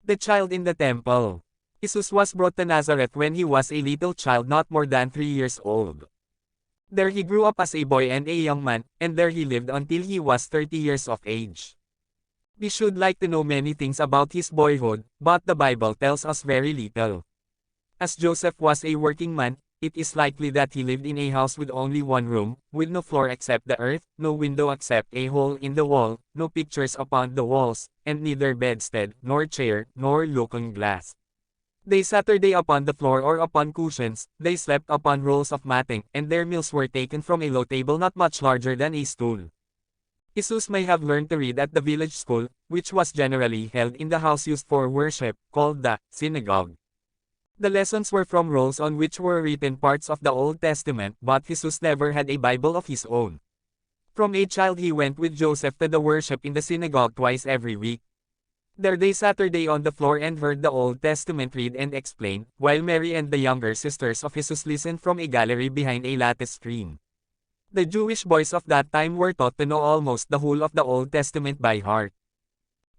The child in the temple. Jesus was brought to Nazareth when he was a little child not more than 3 years old. There he grew up as a boy and a young man, and there he lived until he was 30 years of age. We should like to know many things about his boyhood, but the Bible tells us very little. As Joseph was a working man, it is likely that he lived in a house with only one room, with no floor except the earth, no window except a hole in the wall, no pictures upon the walls, and neither bedstead, nor chair, nor looking glass. They sat their day upon the floor or upon cushions, they slept upon rolls of matting, and their meals were taken from a low table not much larger than a stool. Jesus may have learned to read at the village school, which was generally held in the house used for worship, called the synagogue. The lessons were from rolls on which were written parts of the Old Testament, but Jesus never had a Bible of his own. From a child he went with Joseph to the worship in the synagogue twice every week. There they sat their day on the floor and heard the Old Testament read and explained, while Mary and the younger sisters of Jesus listened from a gallery behind a lattice screen. The Jewish boys of that time were taught to know almost the whole of the Old Testament by heart.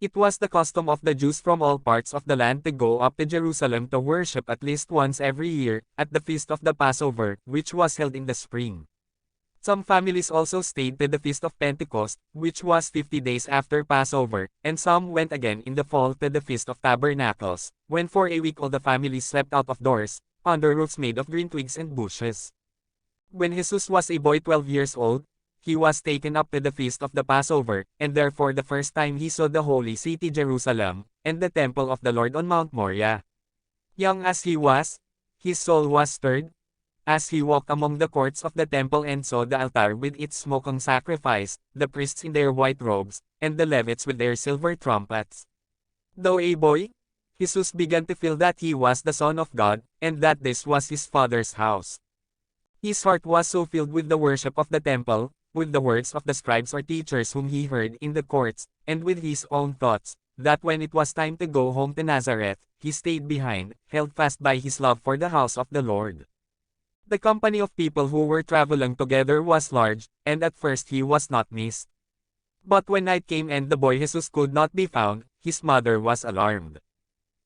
It was the custom of the Jews from all parts of the land to go up to Jerusalem to worship at least once every year, at the feast of the Passover, which was held in the spring. Some families also stayed to the Feast of Pentecost, which was 50 days after Passover, and some went again in the fall to the Feast of Tabernacles, when for a week all the families slept out of doors, under roofs made of green twigs and bushes. When Jesus was a boy 12 years old, he was taken up to the feast of the Passover, and therefore the first time he saw the holy city Jerusalem, and the temple of the Lord on Mount Moriah. Young as he was, his soul was stirred, as he walked among the courts of the temple and saw the altar with its smoking sacrifice, the priests in their white robes, and the Levites with their silver trumpets. Though a boy, Jesus began to feel that he was the Son of God, and that this was his Father's house. His heart was so filled with the worship of the temple, with the words of the scribes or teachers whom he heard in the courts, and with his own thoughts, that when it was time to go home to Nazareth, he stayed behind, held fast by his love for the house of the Lord. The company of people who were traveling together was large, and at first he was not missed. But when night came and the boy Jesus could not be found, his mother was alarmed.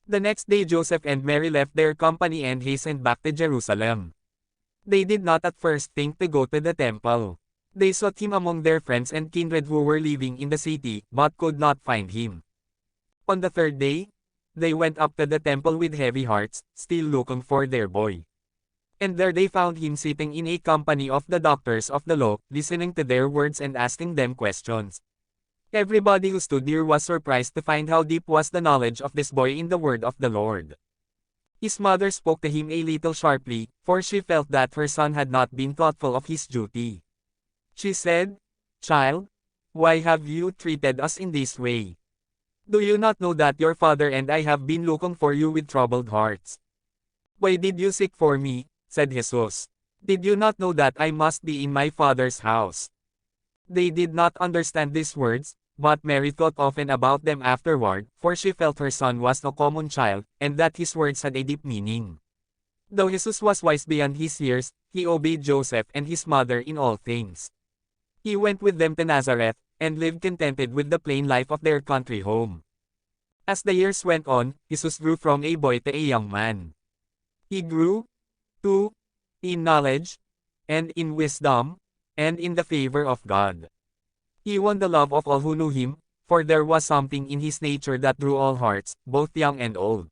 The next day Joseph and Mary left their company and hastened back to Jerusalem. They did not at first think to go to the temple. They sought him among their friends and kindred who were living in the city, but could not find him. On the third day, they went up to the temple with heavy hearts, still looking for their boy. And there they found him sitting in a company of the doctors of the law, listening to their words and asking them questions. Everybody who stood near was surprised to find how deep was the knowledge of this boy in the word of the Lord. His mother spoke to him a little sharply, for she felt that her son had not been thoughtful of his duty. She said, "Child, why have you treated us in this way? Do you not know that your father and I have been looking for you with troubled hearts? Why did you seek for me?" said Jesus. "Did you not know that I must be in my Father's house?" They did not understand these words, but Mary thought often about them afterward, for she felt her son was no common child, and that his words had a deep meaning. Though Jesus was wise beyond his years, he obeyed Joseph and his mother in all things. He went with them to Nazareth, and lived contented with the plain life of their country home. As the years went on, Jesus grew from a boy to a young man. He grew, too, in knowledge, and in wisdom, and in the favor of God. He won the love of all who knew him, for there was something in his nature that drew all hearts, both young and old.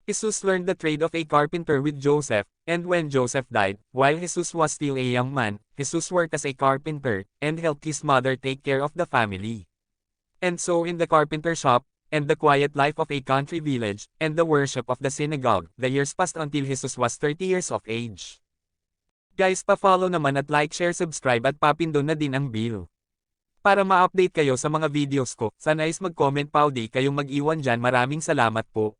Jesus learned the trade of a carpenter with Joseph, and when Joseph died, while Jesus was still a young man, Jesus worked as a carpenter, and helped his mother take care of the family. And so in the carpenter shop, and the quiet life of a country village, and the worship of the synagogue, the years passed until Jesus was 30 years of age. Guys, pa-follow naman at like, share, subscribe at papindon na din ang bell. Para ma-update kayo sa mga videos ko, sana is mag-comment pa o di kayong mag-iwan dyan. Maraming salamat po.